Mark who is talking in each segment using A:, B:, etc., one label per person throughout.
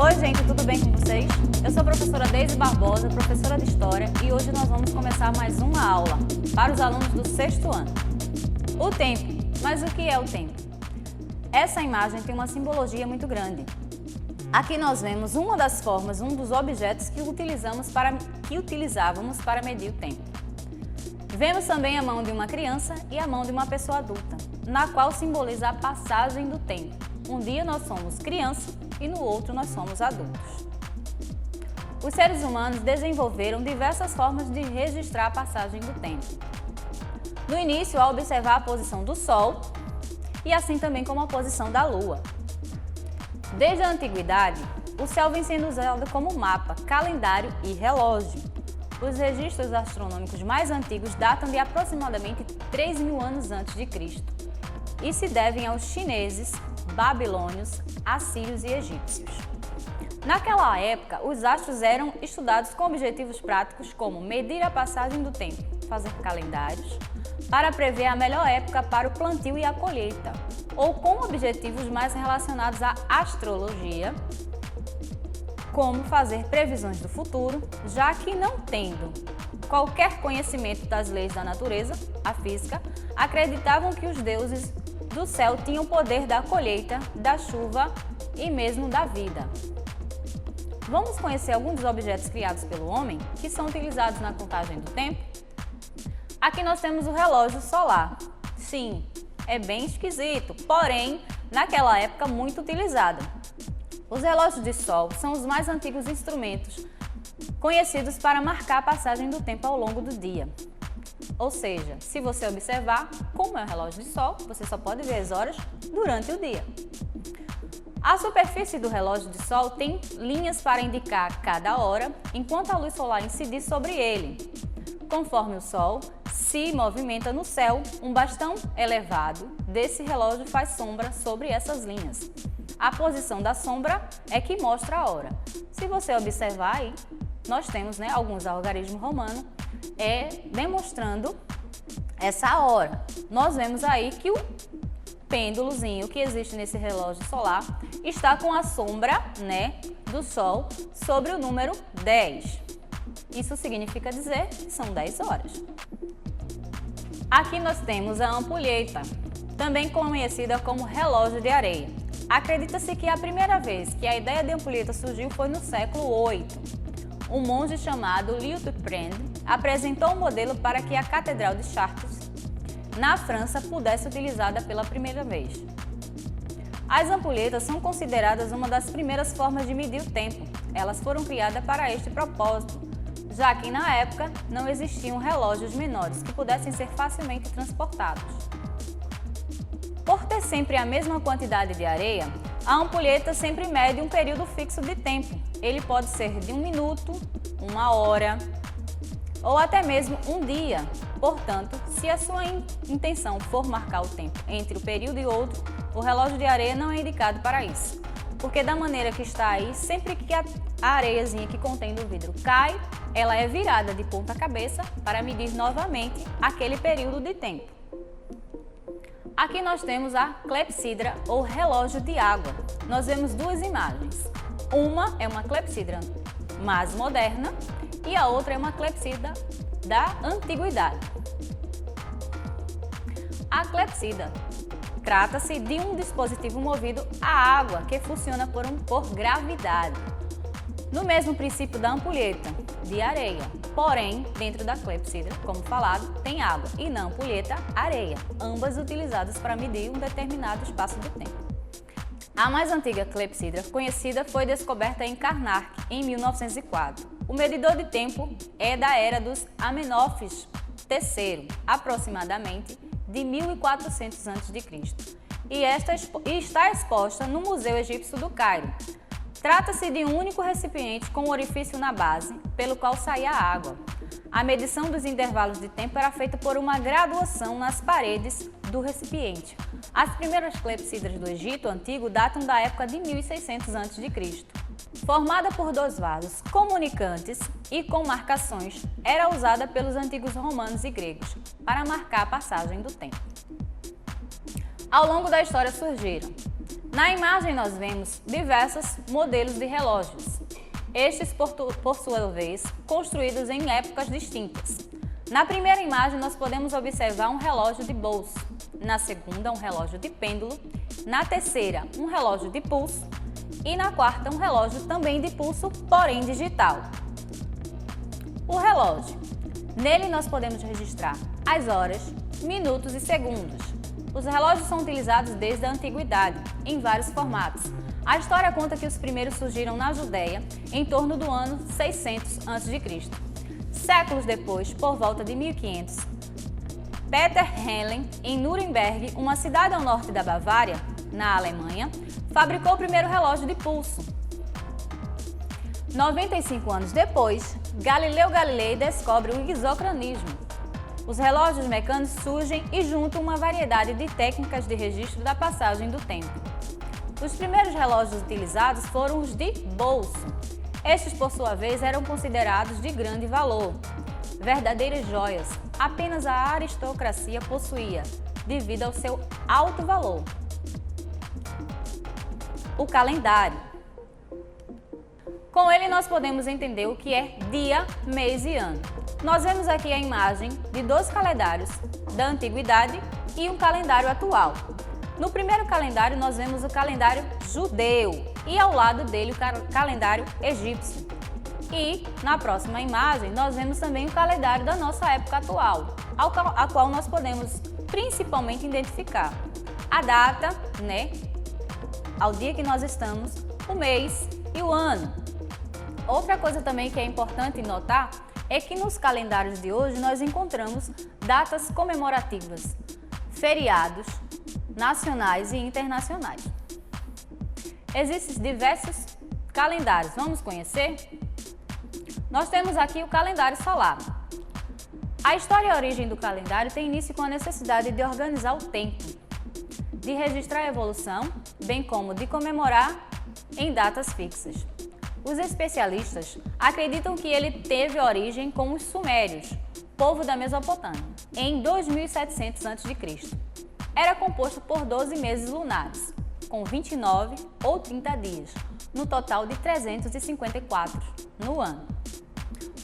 A: Oi gente, tudo bem com vocês? Eu sou a professora Deise Barbosa, professora de História, e hoje nós vamos começar mais uma aula para os alunos do 6º ano. O tempo. Mas o que é o tempo? Essa imagem tem uma simbologia muito grande. Aqui nós vemos uma das formas, um dos objetos que utilizávamos para medir o tempo. Vemos também a mão de uma criança e a mão de uma pessoa adulta, na qual simboliza a passagem do tempo. Um dia nós somos criança e no outro nós somos adultos. Os seres humanos desenvolveram diversas formas de registrar a passagem do tempo. No início, ao observar a posição do Sol e assim também como a posição da Lua. Desde a antiguidade, o céu vem sendo usado como mapa, calendário e relógio. Os registros astronômicos mais antigos datam de aproximadamente 3.000 anos antes de Cristo e se devem aos chineses, babilônios, assírios e egípcios. Naquela época, os astros eram estudados com objetivos práticos como medir a passagem do tempo, fazer calendários, para prever a melhor época para o plantio e a colheita, ou com objetivos mais relacionados à astrologia, como fazer previsões do futuro, já que não tendo qualquer conhecimento das leis da natureza, a física, acreditavam que os deuses do céu tinham poder da colheita, da chuva e mesmo da vida. Vamos conhecer alguns dos objetos criados pelo homem que são utilizados na contagem do tempo? Aqui nós temos o relógio solar. Sim, é bem esquisito, porém, naquela época muito utilizado. Os relógios de sol são os mais antigos instrumentos conhecidos para marcar a passagem do tempo ao longo do dia. Ou seja, se você observar como é o relógio de sol, você só pode ver as horas durante o dia. A superfície do relógio de sol tem linhas para indicar cada hora, enquanto a luz solar incide sobre ele. Conforme o sol se movimenta no céu, um bastão elevado desse relógio faz sombra sobre essas linhas. A posição da sombra é que mostra a hora. Se você observar aí, nós temos alguns algarismos romanos demonstrando essa hora. Nós vemos aí que o pêndulozinho que existe nesse relógio solar está com a sombra do Sol sobre o número 10. Isso significa dizer que são 10 horas. Aqui nós temos a ampulheta, também conhecida como relógio de areia. Acredita-se que a primeira vez que a ideia de ampulheta surgiu foi no século VIII. Um monge chamado Liutprand apresentou um modelo para que a Catedral de Chartres, na França, pudesse ser utilizada pela primeira vez. As ampulhetas são consideradas uma das primeiras formas de medir o tempo. Elas foram criadas para este propósito, já que na época não existiam relógios menores que pudessem ser facilmente transportados. Por ter sempre a mesma quantidade de areia, a ampulheta sempre mede um período fixo de tempo. Ele pode ser de 1 minuto, 1 hora ou até mesmo um dia. Portanto, se a sua intenção for marcar o tempo entre o período e outro, o relógio de areia não é indicado para isso. Porque da maneira que está aí, sempre que a areiazinha que contém do vidro cai, ela é virada de ponta cabeça para medir novamente aquele período de tempo. Aqui nós temos a clepsidra ou relógio de água. Nós vemos duas imagens. Uma é uma clepsidra mais moderna e a outra é uma clepsidra da antiguidade. A clepsidra trata-se de um dispositivo movido a água que funciona por gravidade. No mesmo princípio da ampulheta, de areia. Porém, dentro da clepsidra, como falado, tem água e na ampulheta, areia, ambas utilizadas para medir um determinado espaço de tempo. A mais antiga clepsidra conhecida foi descoberta em Karnak, em 1904. O medidor de tempo é da era dos Amenófis III, aproximadamente de 1400 a.C. e está exposta no Museu Egípcio do Cairo. Trata-se de um único recipiente com um orifício na base, pelo qual saía a água. A medição dos intervalos de tempo era feita por uma graduação nas paredes do recipiente. As primeiras clepsidras do Egito Antigo datam da época de 1600 a.C. Formada por dois vasos comunicantes e com marcações, era usada pelos antigos romanos e gregos para marcar a passagem do tempo. Ao longo da história surgiram Na imagem nós vemos diversos modelos de relógios, estes por sua vez construídos em épocas distintas. Na primeira imagem nós podemos observar um relógio de bolso, na segunda um relógio de pêndulo, na terceira um relógio de pulso e na quarta um relógio também de pulso, porém digital. O relógio. Nele nós podemos registrar as horas, minutos e segundos. Os relógios são utilizados desde a antiguidade, em vários formatos. A história conta que os primeiros surgiram na Judéia em torno do ano 600 a.C. Séculos depois, por volta de 1500, Peter Hellen, em Nuremberg, uma cidade ao norte da Bavária, na Alemanha, fabricou o primeiro relógio de pulso. 95 anos depois, Galileu Galilei descobre o isocronismo. Os relógios mecânicos surgem e juntam uma variedade de técnicas de registro da passagem do tempo. Os primeiros relógios utilizados foram os de bolso. Estes, por sua vez, eram considerados de grande valor. Verdadeiras joias, apenas a aristocracia possuía, devido ao seu alto valor. O calendário. Com ele nós podemos entender o que é dia, mês e ano. Nós vemos aqui a imagem de dois calendários da antiguidade e um calendário atual. No primeiro calendário nós vemos o calendário judeu e ao lado dele o calendário egípcio. E na próxima imagem nós vemos também o calendário da nossa época atual, a qual nós podemos principalmente identificar a data, ao dia que nós estamos, o mês e o ano. Outra coisa também que é importante notar é que nos calendários de hoje nós encontramos datas comemorativas, feriados nacionais e internacionais. Existem diversos calendários, vamos conhecer? Nós temos aqui o calendário solar. A história e a origem do calendário tem início com a necessidade de organizar o tempo, de registrar a evolução, bem como de comemorar em datas fixas. Os especialistas acreditam que ele teve origem com os sumérios, povo da Mesopotâmia, em 2700 a.C. Era composto por 12 meses lunares, com 29 ou 30 dias, no total de 354 no ano.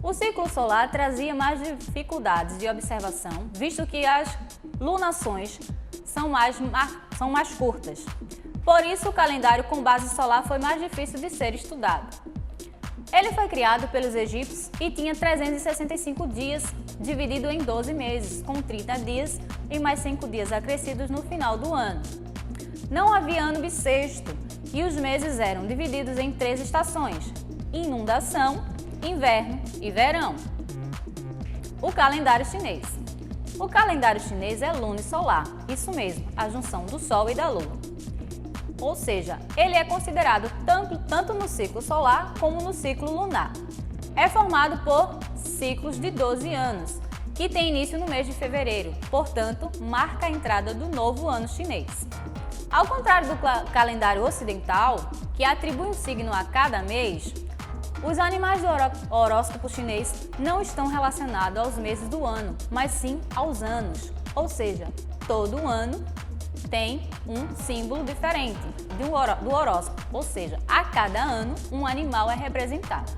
A: O ciclo solar trazia mais dificuldades de observação, visto que as lunações são mais curtas. Por isso, o calendário com base solar foi mais difícil de ser estudado. Ele foi criado pelos egípcios e tinha 365 dias, dividido em 12 meses, com 30 dias e mais 5 dias acrescidos no final do ano. Não havia ano bissexto e os meses eram divididos em 3 estações: inundação, inverno e verão. O calendário chinês. O calendário chinês é lunisolar, isso mesmo, a junção do Sol e da Lua. Ou seja, ele é considerado tanto no ciclo solar como no ciclo lunar. É formado por ciclos de 12 anos, que tem início no mês de fevereiro, portanto, marca a entrada do novo ano chinês. Ao contrário do calendário ocidental, que atribui um signo a cada mês, os animais do horóscopo chinês não estão relacionados aos meses do ano, mas sim aos anos. Ou seja, todo ano tem um símbolo diferente do horóscopo, ou seja, a cada ano um animal é representado.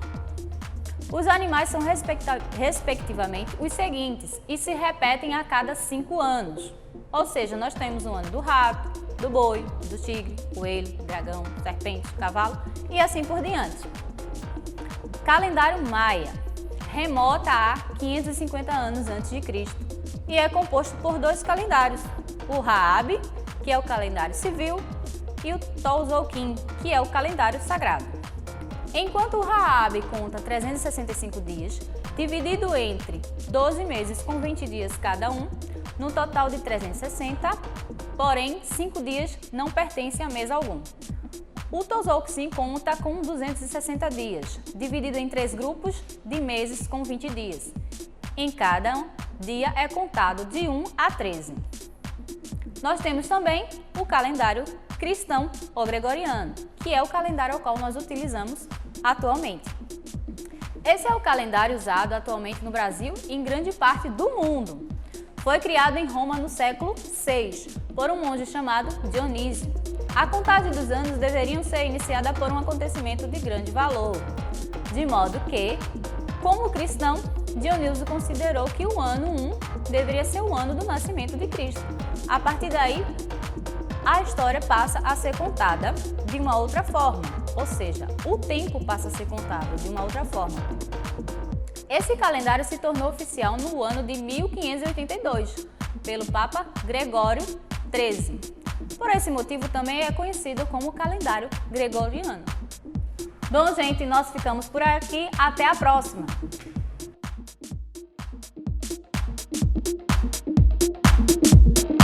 A: Os animais são respectivamente os seguintes e se repetem a cada 5 anos. Ou seja, nós temos o ano do rato, do boi, do tigre, coelho, dragão, serpente, cavalo e assim por diante. Calendário Maia, remota a 550 anos antes de Cristo e é composto por 2 calendários, o Raabe, que é o calendário civil, e o Tzolk'in, que é o calendário sagrado. Enquanto o Raabe conta 365 dias, dividido entre 12 meses com 20 dias cada um, no total de 360, porém 5 dias não pertencem a mês algum. O Tzolk'in conta com 260 dias, dividido em 3 grupos de meses com 20 dias. Em cada dia é contado de 1 a 13. Nós temos também o calendário cristão ou gregoriano, que é o calendário ao qual nós utilizamos atualmente. Esse é o calendário usado atualmente no Brasil e em grande parte do mundo. Foi criado em Roma no século VI por um monge chamado Dionísio. A contagem dos anos deveriam ser iniciada por um acontecimento de grande valor, de modo que, como cristão, Dionísio considerou que o ano 1 deveria ser o ano do nascimento de Cristo. A partir daí, a história passa a ser contada de uma outra forma, ou seja, o tempo passa a ser contado de uma outra forma. Esse calendário se tornou oficial no ano de 1582, pelo Papa Gregório XIII. Por esse motivo também é conhecido como calendário gregoriano. Bom, gente, nós ficamos por aqui. Até a próxima!